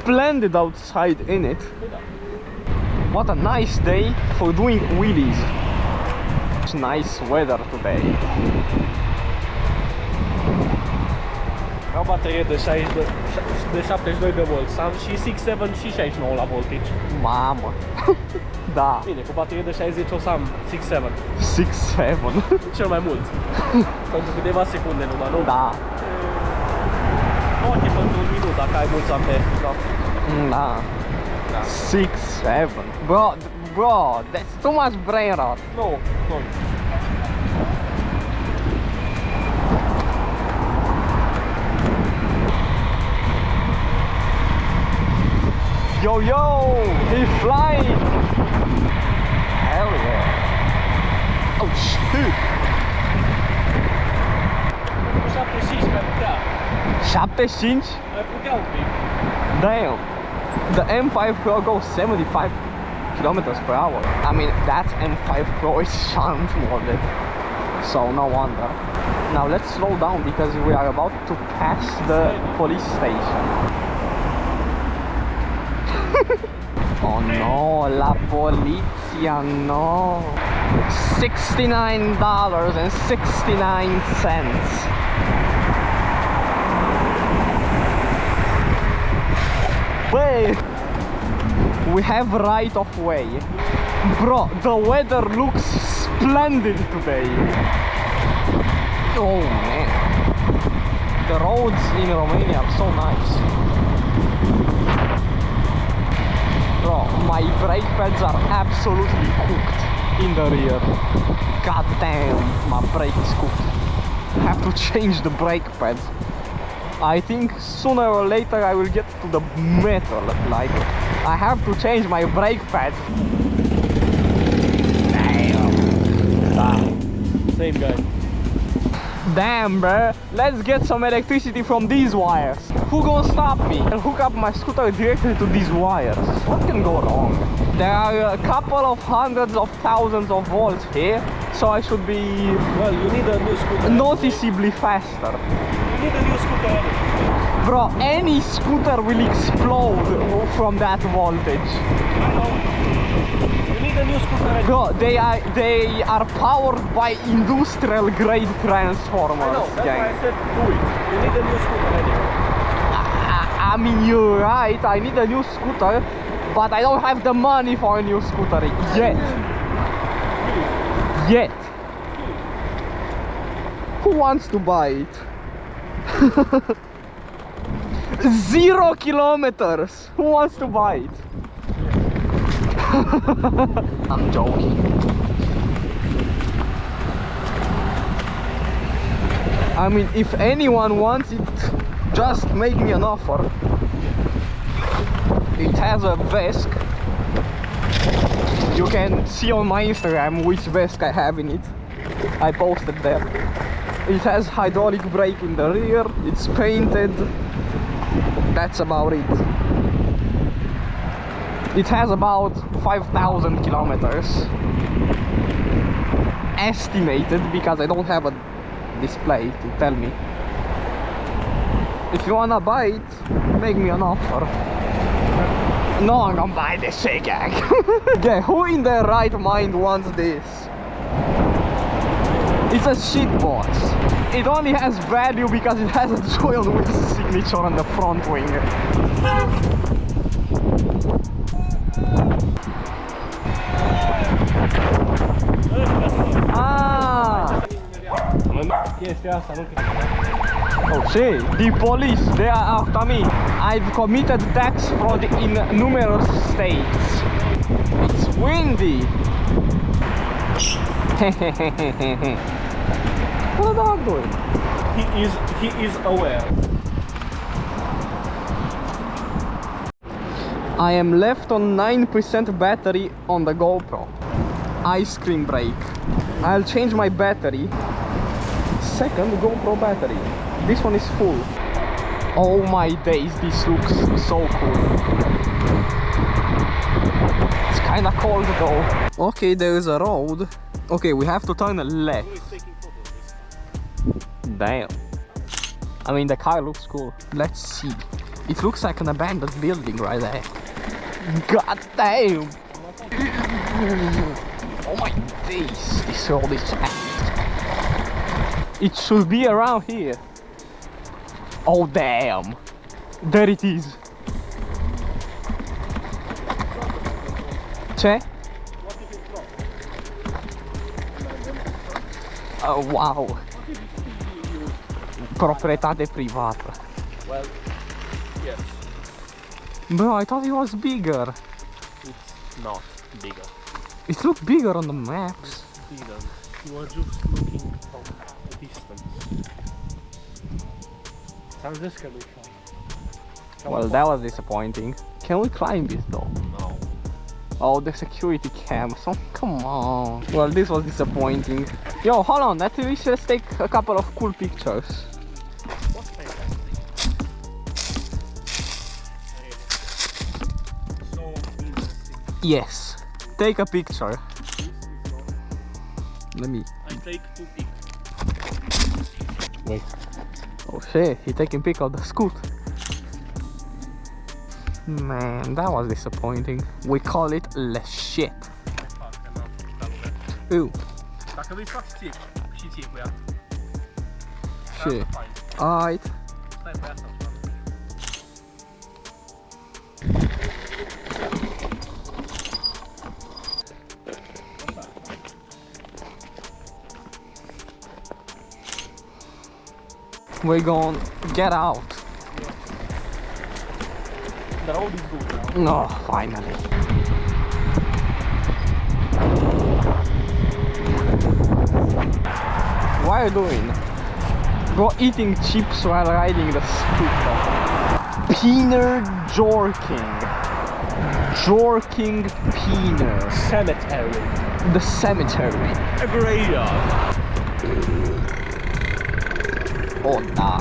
splendid outside in it. What a nice day for doing wheelies. It's nice weather today. O baterie de 72 de volți. Am și 6-7 și 69 la voltage. Mamă. Da. Bine, cu baterie de 60 o să am 6-7. 6-7. Cel mai mult. Pentru câteva secunde numai, nu? Da. Ok, pentru un minut dacă ai mulți amperi. Da. 6-7. Bro, that's too much brain rot. Nu, nu. Yo, he's flying! Hell yeah! Oh shit! 75 mai putea. 75? Mai putea un pic. Damn! The M5 Pro goes 75 kilometers per hour. I mean, that M5 Pro is shunt modded, so no wonder. Now let's slow down because we are about to pass the police station. Oh no, la polizia, no. $69.69. Wait, we have right of way. Bro, the weather looks splendid today. Oh man, the roads in Romania are so nice. Bro, my brake pads are absolutely cooked in the rear. God damn, my brake is cooked. I have to change the brake pads. I think sooner or later I will get to the metal. Like, I have to change my brake pads. Damn. Same guy. Damn, bro. Let's get some electricity from these wires. Who gonna stop me and hook up my scooter directly to these wires? What can go wrong? There are a couple of hundreds of thousands of volts here, so I should be, Well, you need a new scooter. noticeably faster. You need a new scooter. Bro, any scooter will explode from that voltage. I know. You need a new scooter. Bro, they are powered by industrial grade transformers. I know, that's gang. why I said do it. You need a new scooter anyway. I mean, you're right, I need a new scooter, but I don't have the money for a new scooter yet. Yet. Who wants to buy it? 0 kilometers. Who wants to buy it? I'm joking. I mean, if anyone wants it, just make me an offer. It has a Vesk. You can see on my Instagram which Vesk I have in it. I posted there. It has hydraulic brake in the rear, it's painted. That's about it. It has about 5,000 kilometers. Estimated, because I don't have a display to tell me. If you wanna buy it, make me an offer. No, I'm gonna buy this shit, gang. Yeah, who in their right mind wants this? It's a shit box. It only has value because it has a Joel Wilson signature on the front wing. Ah! Chestia asta, nu cred. Oh shit, the police, they are after me. I've committed tax fraud in numerous states. It's windy. What the dog doing? He is aware. I am left on 9% battery on the Gopro. Ice cream break. I'll change my battery. Second Gopro battery. This one is full. Oh my days, this looks so cool. It's kinda cold though. Okay, there is a road. Okay, we have to turn left. Damn. I mean, the car looks cool. Let's see. It looks like an abandoned building right there. God damn! Oh my days! This all this ass. It should be around here. Oh damn! There it is. C'è? Oh wow! Proprietate privata. Well, yes. Bro, I thought it was bigger. It's not bigger. It looked bigger on the maps. Didn't. You are just looking from the distance. I'm just gonna try. Well, that was disappointing. Can we climb this though? No. Oh, the security cam. So come on. Well, this was disappointing. Yo, hold on. At least let's take a couple of cool pictures. What's fantastic? So interesting. Yes. Take a picture. Let me. I take 2 pics. Wait. Oh shit, he taking pic of the scoot. Man, that was disappointing. We call it le shit. Ooh. Dacă vrei să faci ție și ție cu ea. Shit. Alright. Stai pe asta. We're gonna get out. The road is good now. Oh, finally. What are you doing? Go eating chips while riding the scooter. Peener jorking. Jorking Peener. Cemetery. The cemetery. A graveyard. Oh, nah.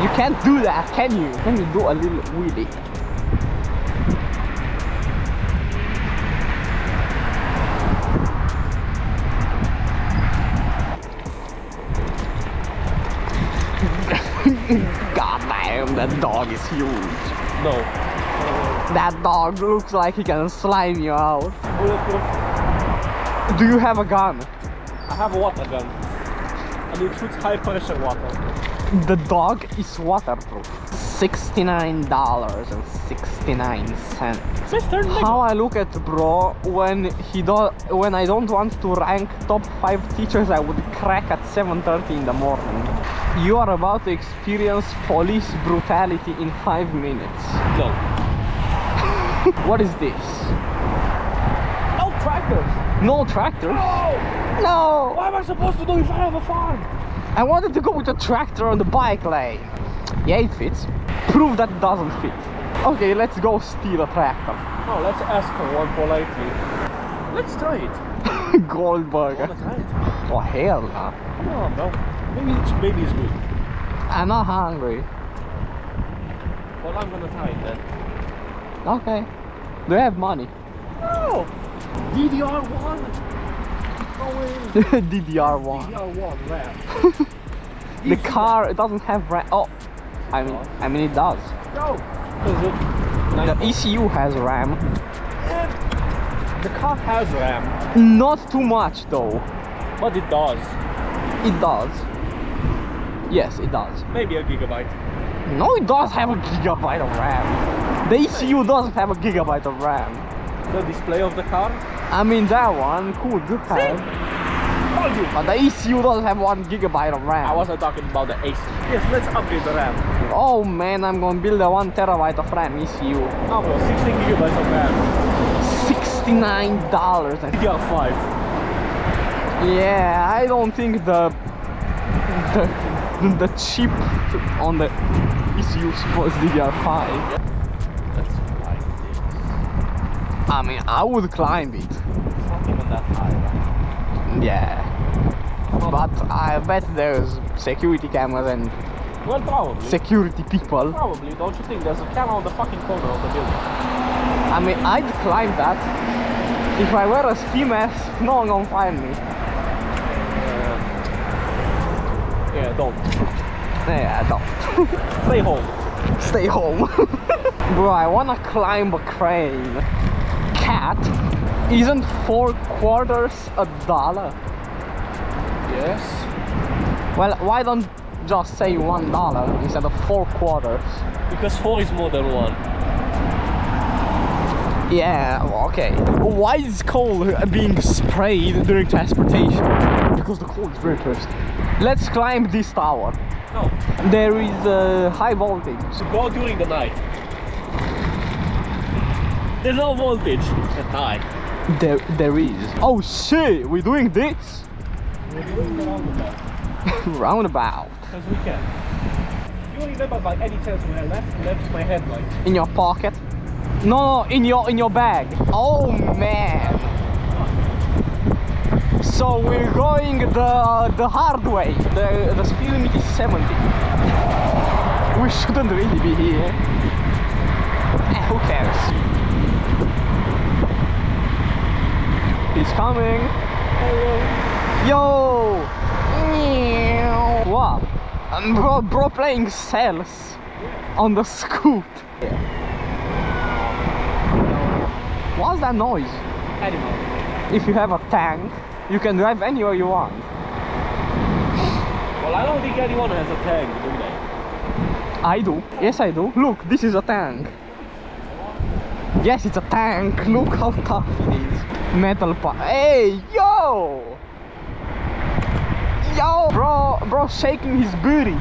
You can't do that, can you? Let me do a little wheelie. God damn, that dog is huge. No. That dog looks like he can slime you out. Bulletproof. Do you have a gun? I have a water gun. And it shoots high pressure water. The dog is waterproof. $69.69. Sister, How I look at bro when I don't want to rank top 5 teachers I would crack at 7:30 in the morning. You are about to experience police brutality in 5 minutes. No. What is this? No tractors. No tractors? No. No! What am I supposed to do if I have a farm? I wanted to go with a tractor on the bike lane. Yeah, it fits. Prove that it doesn't fit. Okay, let's go steal a tractor. No, let's ask for one politely. Let's try it. Goldberger. Wanna try it? Oh hell no. No, no. Maybe it's good. I'm not hungry. Well, I'm gonna try it then. Okay. Do you have money? No! DDR1! No way! DDR1. DDR1 RAM. The car, it doesn't have RAM. Oh, I mean it does. No! Is it? The ECU has RAM. Yeah. The car has RAM. Not too much though. But it does. It does. Yes, it does. Maybe a gigabyte. No, it does have a gigabyte of RAM. The ECU doesn't have a gigabyte of RAM. The display of the car? I mean that one could have. Told you. But the ECU doesn't have 1 gigabyte of RAM. I wasn't talking about the AC. Yes, let's upgrade the RAM. Oh man, I'm gonna build a 1 terabyte of RAM ECU. No, bro, 16 gigabytes of RAM. $69. DDR5. Yeah, I don't think the chip on the ECU supports DDR5. Let's climb this. I mean, I would climb it. It's not even that high. Yeah. But I bet there's security cameras and Well, probably. security people. Probably, don't you think? There's a camera on the fucking corner of the building. I mean, I'd climb that. If I wear a ski mask, no one gonna find me. Yeah, don't. Yeah, don't. Stay home. Stay home. Bro, I wanna climb a crane. Cat, isn't 4 quarters $1? Yes. Well, why don't just say $1 instead of 4 quarters? Because 4 is more than 1. Yeah, okay. Why is coal being sprayed during transportation? Because the coal is very thirsty. Let's climb this tower. No. There is high voltage. Go during the night. There's no voltage at night. There is. Oh shit, we're doing this? We're doing the roundabout. Roundabout. Because we can. You remember by any chance when I left my headlight? In your pocket? No, in your bag. Oh man. So we're going the hard way. The speed limit is 70. We shouldn't really be here. Who cares? He's coming. Yo! What? Bro playing cells on the scoot. What's that noise? Animal. If you have a tank, you can drive anywhere you want. Well, I don't think anyone has a tank, do they? I do. Yes, I do. Look, this is a tank. Yes, it's a tank. Look how tough it is. Metal part. Hey, yo! Yo, bro shaking his booty.